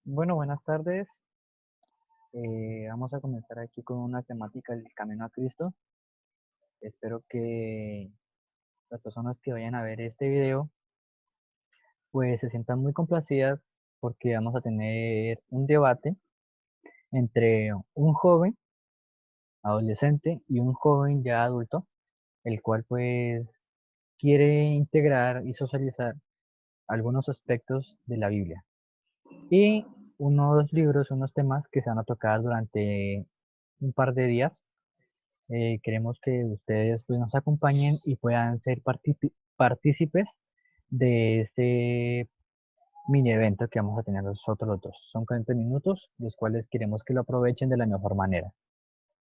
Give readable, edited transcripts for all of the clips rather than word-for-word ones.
Bueno, buenas tardes. Vamos a comenzar aquí con una temática del Camino a Cristo. Espero que las personas que vayan a ver este video pues se sientan muy complacidas porque vamos a tener un debate entre un joven adolescente y un joven ya adulto, el cual pues quiere integrar y socializar algunos aspectos de la Biblia. Y unos libros, unos temas que se van a tocar durante un par de días. Queremos que ustedes pues, nos acompañen y puedan ser partícipes de este mini evento que vamos a tener nosotros los dos. Son 40 minutos, los cuales queremos que lo aprovechen de la mejor manera.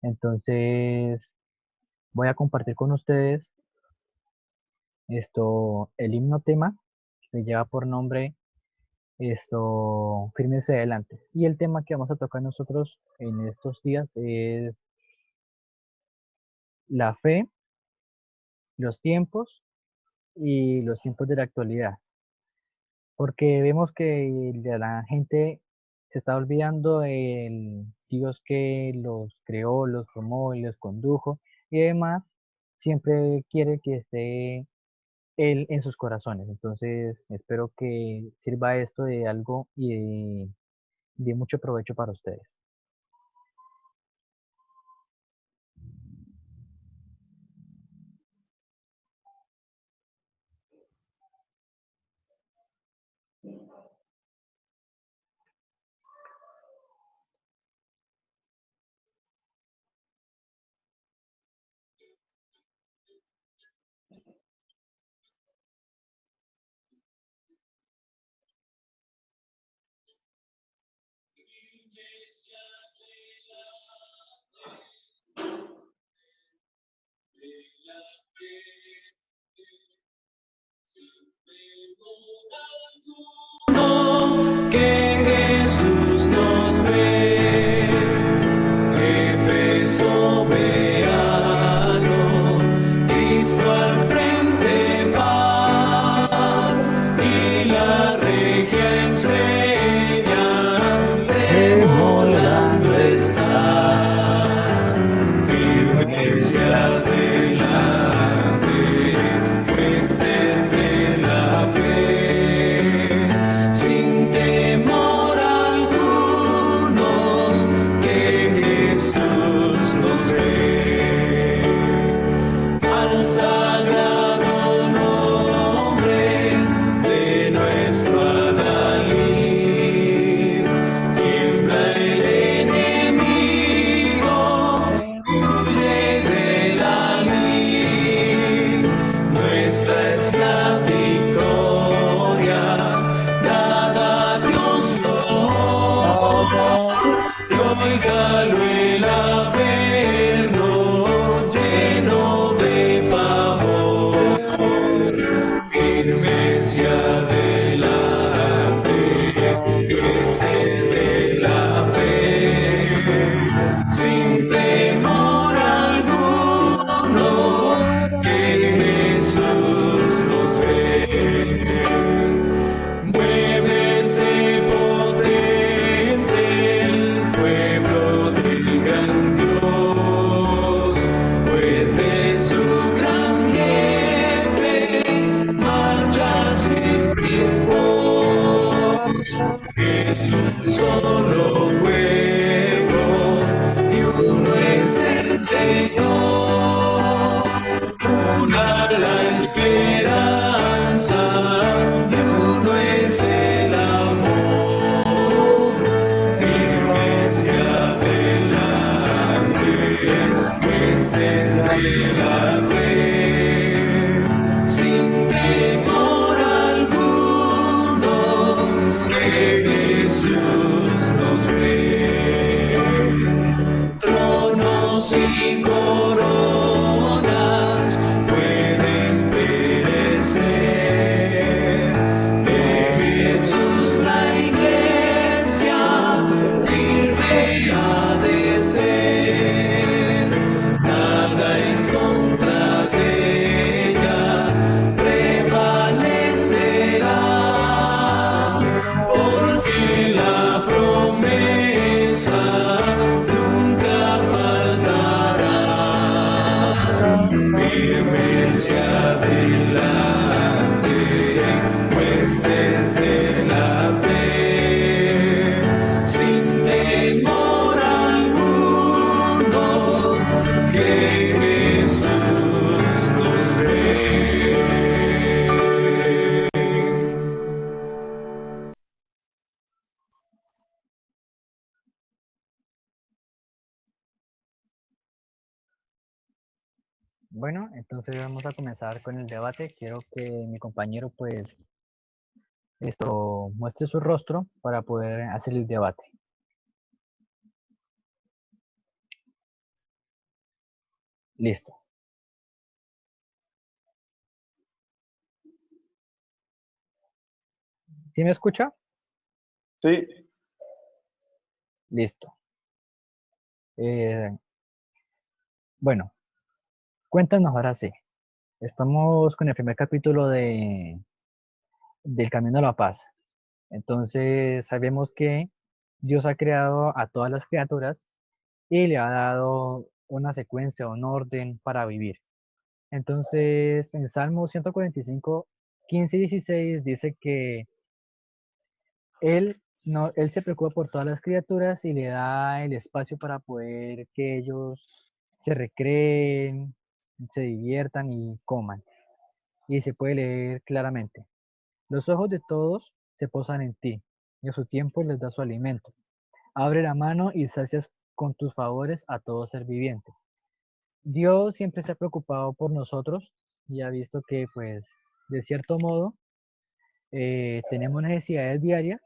Entonces, voy a compartir con ustedes el himno tema que lleva por nombre Fírmese Adelante. Y el tema que vamos a tocar nosotros en estos días es la fe, los tiempos y los tiempos de la actualidad. Porque vemos que la gente se está olvidando del Dios que los creó, los formó y los condujo, y además siempre quiere que esté Él en sus corazones. Entonces, espero que sirva esto de algo y de mucho provecho para ustedes. Que Jesús nos ve, jefe soberano, Cristo al frente va y la regia enseña, tremolando está, firme hacia adelante, pues desde la fe, sin temor alguno, que Jesús nos ve. Al sagrado nombre de nuestro adalid, tiembla el enemigo, huye de la lid. Nuestra es la victoria, dada a Dios y óigalo el averno, lleno de pavor, firme hacia adelante, desde la fe, sin temor alguno, que Jesús nos ve. Muévese potente el pueblo del gran Dios, pues de su gran jefe marcha siempre en pos. Es un solo pueblo y uno es el Señor, una la esperanza y uno es el amor, firme hacia adelante, pues desde la fe, sin temor alguno, que Jesús nos pues desde la fe, sin temor alguno, que Jesús nos ve. Bueno, entonces vamos a comenzar con el debate. Quiero que mi compañero pues esto muestre su rostro para poder hacer el debate. Listo. ¿Sí me escucha? Sí, Listo. Bueno, cuéntanos ahora sí. Estamos con el primer capítulo del Camino a la Paz. Entonces sabemos que Dios ha creado a todas las criaturas y le ha dado una secuencia, un orden para vivir. Entonces en Salmo 145, 15 y 16 dice que Él, no, él se preocupa por todas las criaturas y le da el espacio para poder que ellos se recreen, se diviertan y coman. Y se puede leer claramente. Los ojos de todos se posan en ti, y a su tiempo les da su alimento. Abre la mano y sacias con tus favores a todo ser viviente. Dios siempre se ha preocupado por nosotros y ha visto que, pues, de cierto modo, tenemos necesidades diarias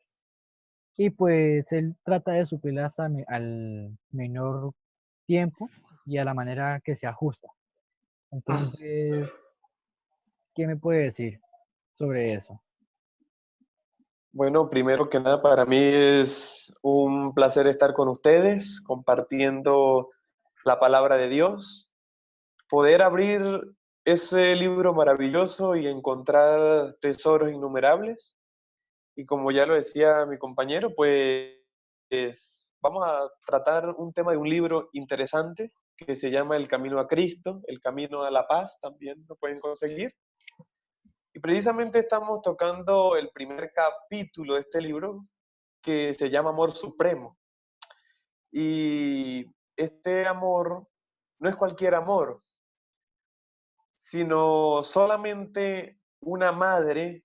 y pues Él trata de suplirlas al menor tiempo y a la manera que se ajusta. Entonces, ¿qué me puede decir sobre eso? bueno, primero que nada, para mí es un placer estar con ustedes, compartiendo la palabra de Dios, poder abrir ese libro maravilloso y encontrar tesoros innumerables. Y como ya lo decía mi compañero, pues vamos a tratar un tema de un libro interesante que se llama El Camino a Cristo, El Camino a la Paz, también lo pueden conseguir. Y precisamente estamos tocando el primer capítulo de este libro que se llama Amor Supremo. Y este amor no es cualquier amor, sino solamente una madre,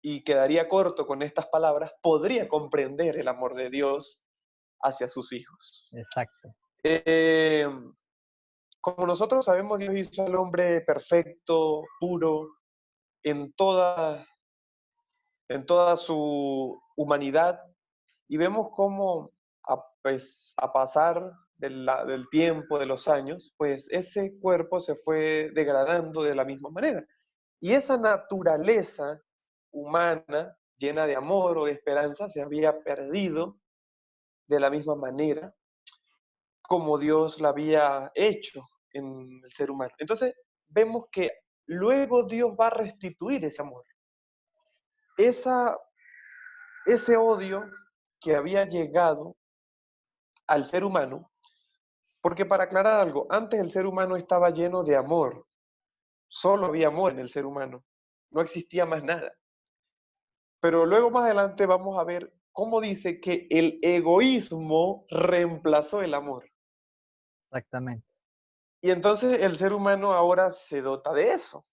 y quedaría corto con estas palabras, podría comprender el amor de Dios hacia sus hijos. Exacto, Eh, Como nosotros sabemos, Dios hizo al hombre perfecto, puro, en toda, en toda su humanidad, y vemos cómo a pasar del tiempo, de los años, pues ese cuerpo se fue degradando de la misma manera. Y esa naturaleza humana, llena de amor o de esperanza, se había perdido de la misma manera como Dios la había hecho en el ser humano. Entonces, vemos que luego Dios va a restituir ese amor. Ese odio que había llegado al ser humano, porque para aclarar algo, antes el ser humano estaba lleno de amor, solo había amor en el ser humano, no existía más nada. Pero luego más adelante vamos a ver cómo dice que el egoísmo reemplazó el amor. exactamente. Y entonces el ser humano ahora se dota de eso.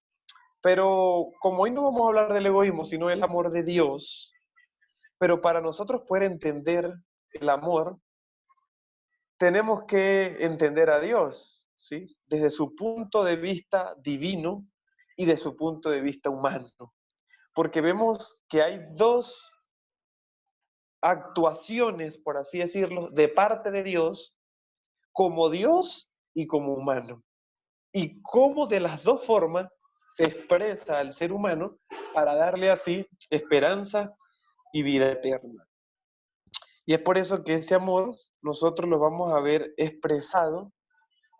Pero como hoy no vamos a hablar del egoísmo, sino del amor de Dios, pero para nosotros poder entender el amor, tenemos que entender a Dios, ¿sí? Desde su punto de vista divino y de su punto de vista humano. Porque vemos que hay dos actuaciones, por así decirlo, de parte de Dios, como Dios y como humano. Y cómo de las dos formas se expresa al ser humano para darle así esperanza y vida eterna. Y es por eso que ese amor nosotros lo vamos a ver expresado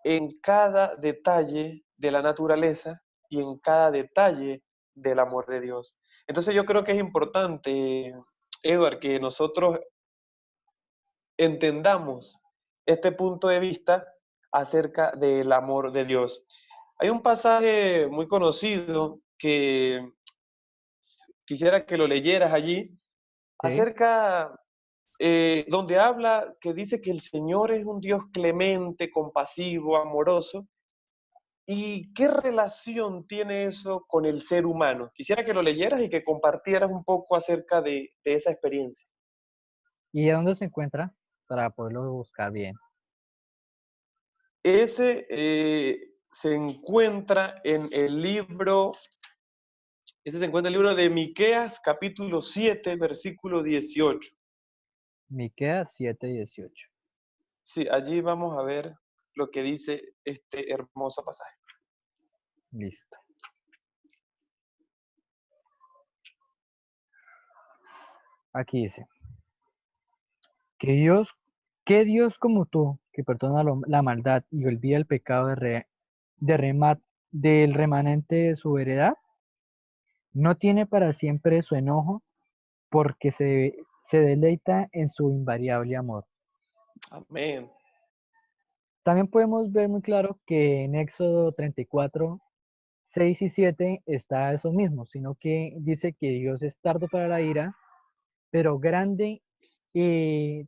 en cada detalle de la naturaleza y en cada detalle del amor de Dios. Entonces yo creo que es importante, Edward, que nosotros entendamos este punto de vista acerca del amor de Dios. Hay un pasaje muy conocido que quisiera que lo leyeras allí, Sí. acerca, donde habla, que dice que el Señor es un Dios clemente, compasivo, amoroso. ¿Y qué relación tiene eso con el ser humano? Quisiera que lo leyeras y que compartieras un poco acerca de esa experiencia. ¿Y dónde se encuentra? Para poderlo buscar bien. Ese se encuentra en el libro, ese se encuentra en el libro de Miqueas, capítulo 7, versículo 18. Miqueas 7:18. Sí, allí vamos a ver lo que dice este hermoso pasaje. Listo. Aquí dice, que Dios, ¿qué Dios como tú, que perdona la maldad y olvida el pecado del remanente de su heredad? No tiene para siempre su enojo, porque se deleita en su invariable amor. Amén. También podemos ver muy claro que en Éxodo 34, 6 y 7 está eso mismo, sino que dice que Dios es tardo para la ira, pero grande y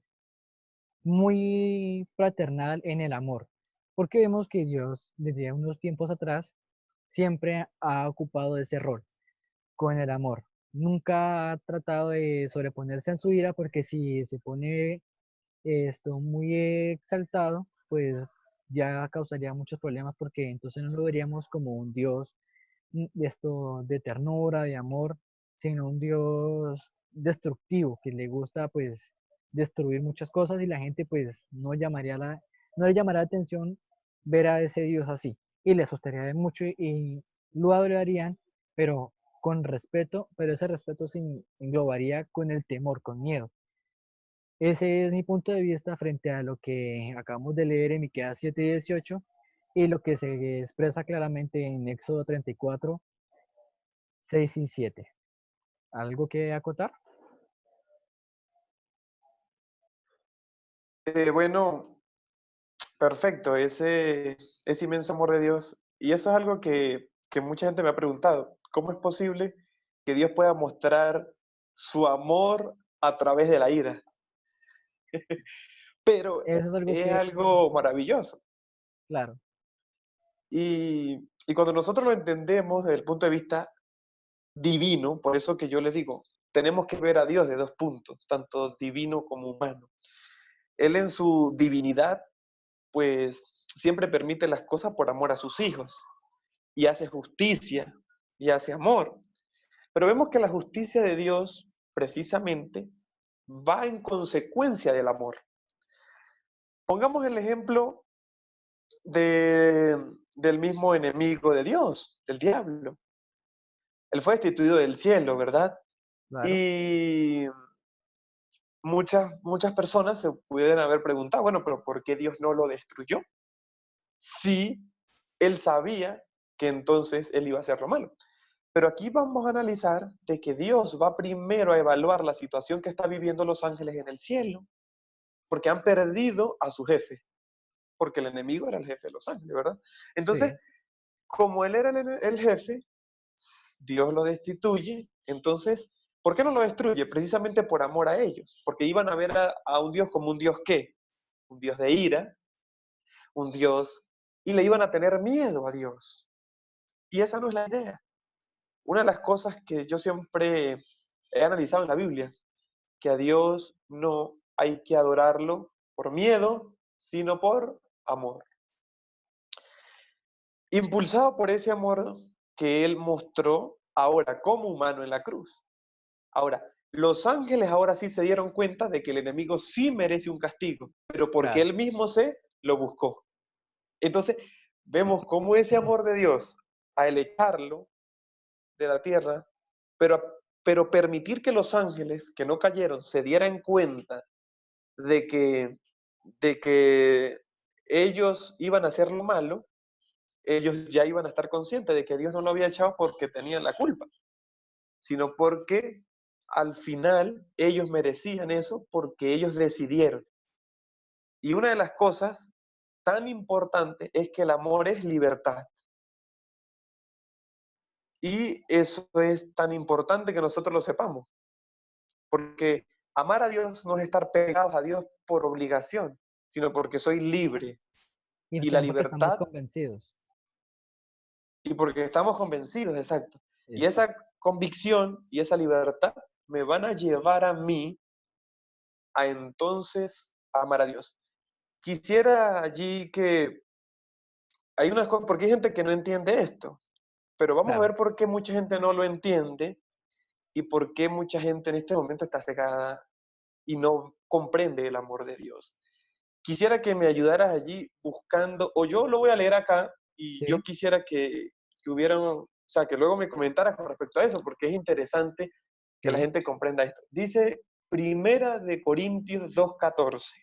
muy fraternal en el amor. Porque vemos que Dios desde unos tiempos atrás siempre ha ocupado ese rol con el amor. Nunca ha tratado de sobreponerse en su ira, porque si se pone esto muy exaltado, pues ya causaría muchos problemas, porque entonces no lo veríamos como un Dios de ternura, de amor, sino un Dios destructivo, que le gusta pues destruir muchas cosas, y la gente pues no le llamaría la atención ver a ese Dios así, y le asustaría de mucho y lo adorarían, pero con respeto, pero ese respeto se englobaría con el temor, con miedo. Ese es mi punto de vista frente a lo que acabamos de leer en Miqueas 7:18 y lo que se expresa claramente en Éxodo 34, 6 y 7. ¿Algo que acotar? Bueno, perfecto, ese inmenso amor de Dios. Y eso es algo que mucha gente me ha preguntado. ¿Cómo es posible que Dios pueda mostrar su amor a través de la ira? Pero Eso es algo es que, algo maravilloso. claro, Y cuando nosotros lo entendemos desde el punto de vista divino, por eso que yo les digo, tenemos que ver a Dios de dos puntos, tanto divino como humano. Él en su divinidad, pues siempre permite las cosas por amor a sus hijos y hace justicia y hace amor. Pero vemos que la justicia de Dios precisamente va en consecuencia del amor. Pongamos el ejemplo del mismo enemigo de Dios, del diablo. Él fue destituido del cielo, ¿verdad? claro. Y muchas personas se pueden haber preguntado, bueno, pero ¿por qué Dios no lo destruyó? Si él sabía que entonces él iba a hacer lo malo. Pero aquí vamos a analizar de que Dios va primero a evaluar la situación que están viviendo los ángeles en el cielo, porque han perdido a su jefe, porque el enemigo era el jefe de los ángeles, ¿verdad? Entonces, Sí, como él era el jefe, Dios lo destituye. Entonces, ¿por qué no lo destruye? Precisamente por amor a ellos, porque iban a ver a un Dios como un Dios ¿qué? Un Dios de ira, un Dios, y le iban a tener miedo a Dios. Y esa no es la idea. Una de las cosas que yo siempre he analizado en la Biblia, que a Dios no hay que adorarlo por miedo, sino por amor. Impulsado por ese amor que Él mostró ahora como humano en la cruz. Ahora, los ángeles ahora sí se dieron cuenta de que el enemigo sí merece un castigo, pero porque claro. Él mismo se lo buscó. Entonces, vemos cómo ese amor de Dios, al echarlo de la tierra, pero, pero permitir que los ángeles que no cayeron se dieran cuenta de que ellos iban a hacer lo malo, ellos ya iban a estar conscientes de que Dios no lo había echado porque tenían la culpa, sino porque al final ellos merecían eso porque ellos decidieron. Y una de las cosas tan importantes es que el amor es libertad. Y eso es tan importante que nosotros lo sepamos, porque amar a Dios no es estar pegados a Dios por obligación, sino porque soy libre. Y Y la también porque estamos libertad, convencidos. y porque estamos convencidos, exacto. Y Eso. esa convicción y esa libertad me van a llevar a mí a entonces amar a Dios. Quisiera allí que hay unas cosas, porque hay gente que no entiende esto, pero vamos a Claro. ver por qué mucha gente no lo entiende y por qué mucha gente en este momento está cegada y no comprende el amor de Dios. Quisiera que me ayudaras allí buscando, o yo lo voy a leer acá y yo Sí, quisiera que hubiera, o sea, que luego me comentaras con respecto a eso, porque es interesante que la sí, gente comprenda esto. Dice Primera de Corintios 2:14. sí.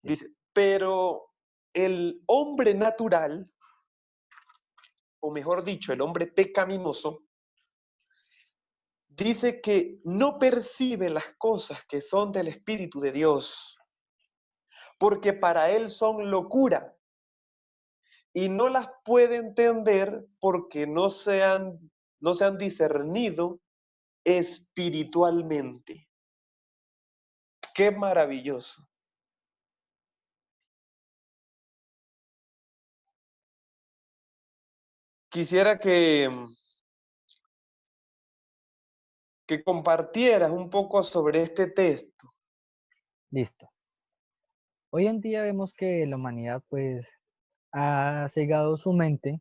Dice, pero el hombre natural, o mejor dicho, el hombre pecaminoso, dice que no percibe las cosas que son del Espíritu de Dios, porque para él son locura y no las puede entender porque no se han discernido espiritualmente. Qué maravilloso. Quisiera que compartieras un poco sobre este texto. Listo. Hoy en día vemos que la humanidad pues ha cegado su mente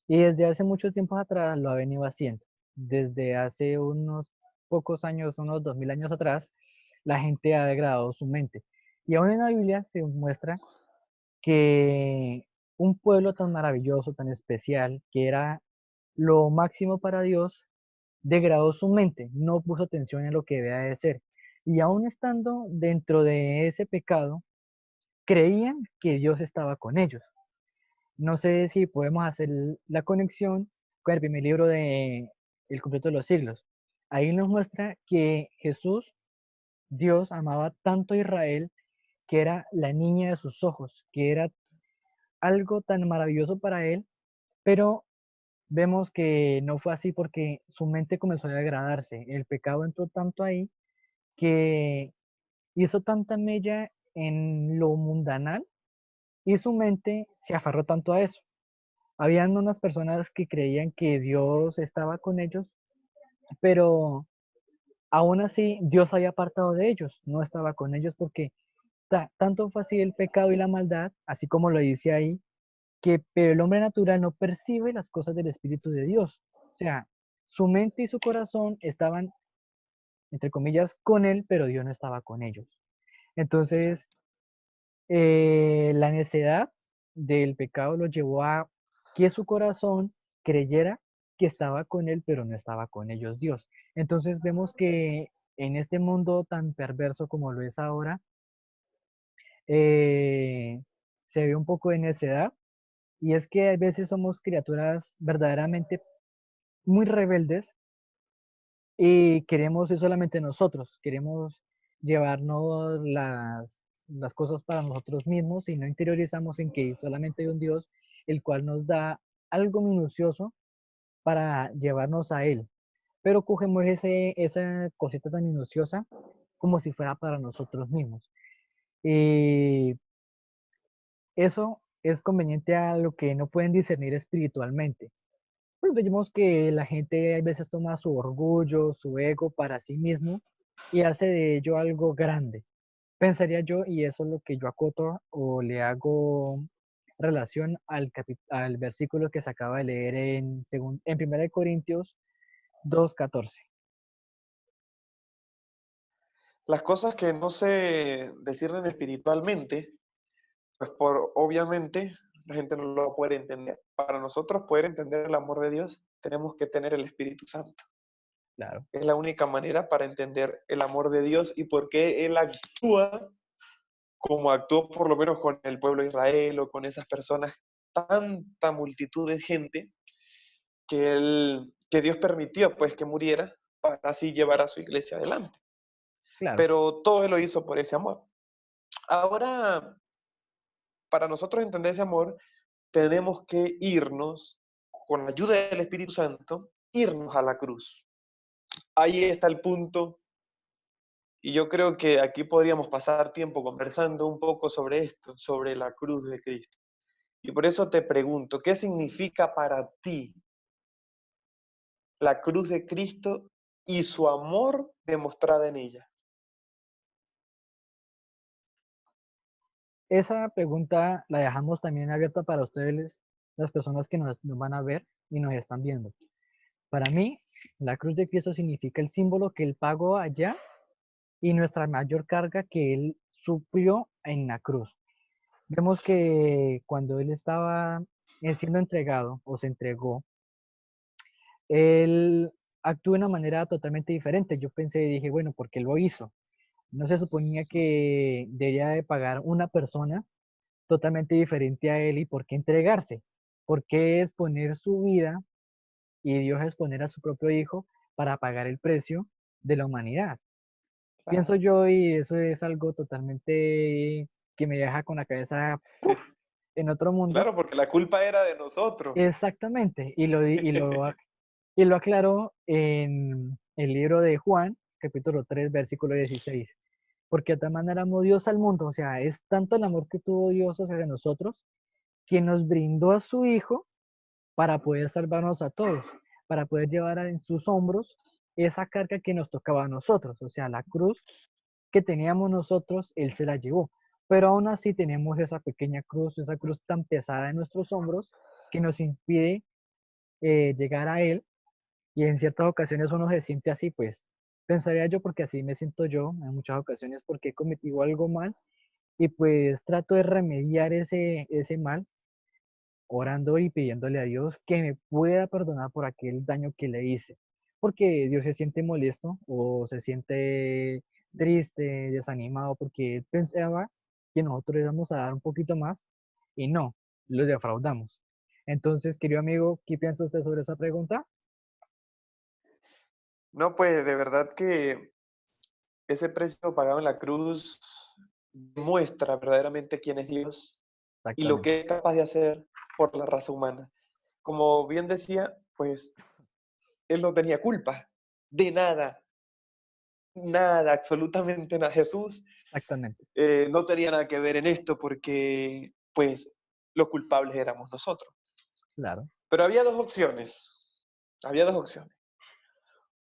y desde hace muchos tiempos atrás lo ha venido haciendo. Desde hace unos pocos años, unos 2000 años atrás, la gente ha degradado su mente. Y aún en la Biblia se muestra que un pueblo tan maravilloso, tan especial, que era lo máximo para Dios, degradó su mente, no puso atención en lo que debía de ser. Y aún estando dentro de ese pecado, creían que Dios estaba con ellos. No sé si podemos hacer la conexión con el primer libro de El completo de los siglos. Ahí nos muestra que Jesús, Dios, amaba tanto a Israel que era la niña de sus ojos, que era algo tan maravilloso para él, pero vemos que no fue así porque su mente comenzó a degradarse. El pecado entró tanto ahí que hizo tanta mella en lo mundanal y su mente se aferró tanto a eso. Habían unas personas que creían que Dios estaba con ellos, pero aún así Dios había apartado de ellos, no estaba con ellos porque tanto fue así el pecado y la maldad, así como lo dice ahí, que pero el hombre natural no percibe las cosas del Espíritu de Dios. O sea, su mente y su corazón estaban, entre comillas, con él, pero Dios no estaba con ellos. Entonces, Exacto. la necedad del pecado lo llevó a que su corazón creyera que estaba con él, pero no estaba con ellos Dios. Entonces vemos que en este mundo tan perverso como lo es ahora, eh, se ve un poco de necedad y es que a veces somos criaturas verdaderamente muy rebeldes y queremos ser solamente nosotros, queremos llevarnos las cosas para nosotros mismos y no interiorizamos en que solamente hay un Dios el cual nos da algo minucioso para llevarnos a Él. Pero cogemos esa cosita tan minuciosa como si fuera para nosotros mismos. Y eso es conveniente a lo que no pueden discernir espiritualmente. Pues vemos que la gente a veces toma su orgullo, su ego para sí mismo y hace de ello algo grande. Pensaría yo, y eso es lo que yo acoto o le hago relación al versículo que se acaba de leer en 1 Corintios 2:14. Las cosas que no se disciernen espiritualmente, pues obviamente la gente no lo puede entender. Para nosotros poder entender el amor de Dios, tenemos que tener el Espíritu Santo. Claro, Es la única manera para entender el amor de Dios y por qué Él actúa como actuó por lo menos con el pueblo de Israel o con esas personas, tanta multitud de gente que Dios permitió pues que muriera para así llevar a su iglesia adelante. claro, Pero todo Él lo hizo por ese amor. Ahora, para nosotros entender ese amor, tenemos que irnos con la ayuda del Espíritu Santo, irnos a la cruz. Ahí está el punto, y yo creo que aquí podríamos pasar tiempo conversando un poco sobre esto, sobre la cruz de Cristo. Y por eso te pregunto, ¿qué significa para ti la cruz de Cristo y su amor demostrado en ella? Esa pregunta la dejamos también abierta para ustedes, las personas que nos van a ver y nos están viendo. Para mí, la cruz de Cristo significa el símbolo que Él pagó allá y nuestra mayor carga que Él suplió en la cruz. Vemos que cuando Él estaba siendo entregado o se entregó, Él actuó de una manera totalmente diferente. Yo pensé y dije, bueno, ¿por qué lo hizo? No se suponía que debía de pagar una persona totalmente diferente a Él y por qué entregarse, por qué exponer su vida y Dios exponer a su propio Hijo para pagar el precio de la humanidad. Pienso Claro, yo y eso es algo totalmente que me deja con la cabeza ¡puf! En otro mundo. claro, porque la culpa era de nosotros. Exactamente, y lo aclaró en el libro de Juan, capítulo 3 versículo 16. Porque de tal manera amó Dios al mundo, o sea, es tanto el amor que tuvo Dios hacia nosotros, que nos brindó a su Hijo para poder salvarnos a todos, para poder llevar en sus hombros esa carga que nos tocaba a nosotros, o sea, la cruz que teníamos nosotros, Él se la llevó. Pero aún así tenemos esa pequeña cruz, esa cruz tan pesada en nuestros hombros que nos impide llegar a Él y en ciertas ocasiones uno se siente así, pues pensaría yo porque así me siento yo en muchas ocasiones porque he cometido algo mal y pues trato de remediar ese mal orando y pidiéndole a Dios que me pueda perdonar por aquel daño que le hice. Porque Dios se siente molesto o se siente triste, desanimado, porque Él pensaba que nosotros le íbamos a dar un poquito más y no, lo defraudamos. Entonces, querido amigo, ¿qué piensa usted sobre esa pregunta? No, pues de verdad que ese precio pagado en la cruz muestra verdaderamente quién es Dios y lo Exactamente, que es capaz de hacer por la raza humana. Como bien decía, pues Él no tenía culpa de nada, nada, absolutamente nada. Jesús exactamente, no tenía nada que ver en esto porque, pues, los culpables éramos nosotros. claro, Pero había dos opciones.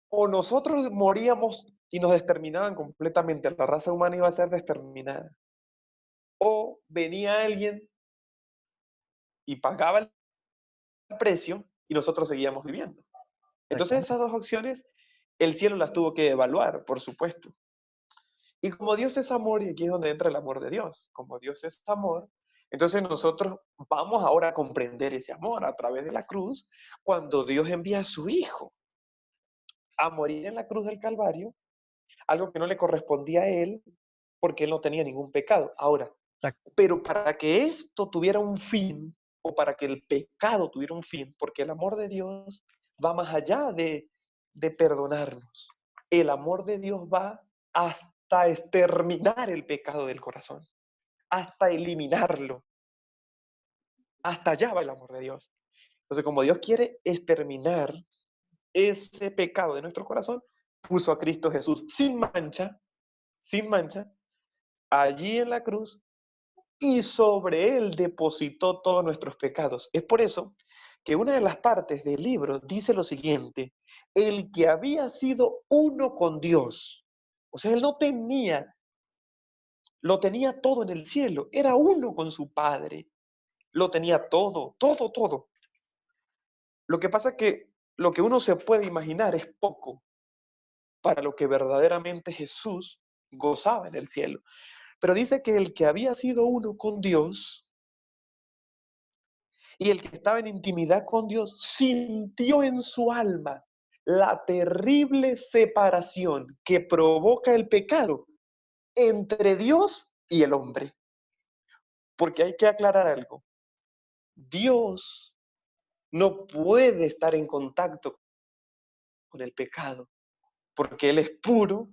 O nosotros moríamos y nos exterminaban completamente, la raza humana iba a ser exterminada. O venía alguien y pagaba el precio y nosotros seguíamos viviendo. Entonces esas exactamente, dos opciones, el cielo las tuvo que evaluar, por supuesto. Y como Dios es amor, y aquí es donde entra el amor de Dios, como Dios es amor, entonces nosotros vamos ahora a comprender ese amor a través de la cruz, cuando Dios envía a su Hijo a morir en la cruz del Calvario, algo que no le correspondía a Él, porque Él no tenía ningún pecado. Ahora, exacto, pero para que esto tuviera un fin, o para que el pecado tuviera un fin, porque el amor de Dios va más allá de perdonarnos. El amor de Dios va hasta exterminar el pecado del corazón, hasta eliminarlo. Hasta allá va el amor de Dios. Entonces, como Dios quiere exterminar ese pecado de nuestro corazón, puso a Cristo Jesús sin mancha, allí en la cruz y sobre él depositó todos nuestros pecados. Es por eso que una de las partes del libro dice lo siguiente: el que había sido uno con Dios, o sea, él no tenía, lo tenía todo en el cielo, era uno con su Padre, lo tenía todo, todo, todo. Lo que pasa es que lo que uno se puede imaginar es poco para lo que verdaderamente Jesús gozaba en el cielo. Pero dice que el que había sido uno con Dios, y el que estaba en intimidad con Dios sintió en su alma la terrible separación que provoca el pecado entre Dios y el hombre. Porque hay que aclarar algo. Dios no puede estar en contacto con el pecado, porque Él es puro,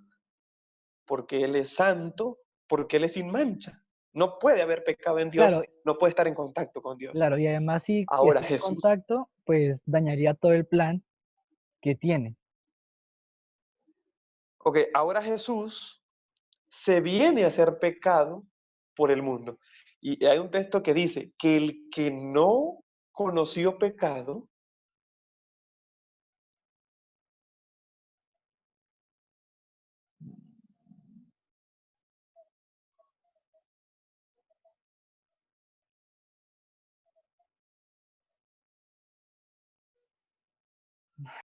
porque Él es santo, porque Él es sin mancha. No puede haber pecado en Dios, claro, no puede estar en contacto con Dios. claro, y además si Ahora está en Jesús, contacto, pues dañaría todo el plan que tiene. Ok, ahora Jesús se viene a hacer pecado por el mundo. Y hay un texto que dice que el que no conoció pecado,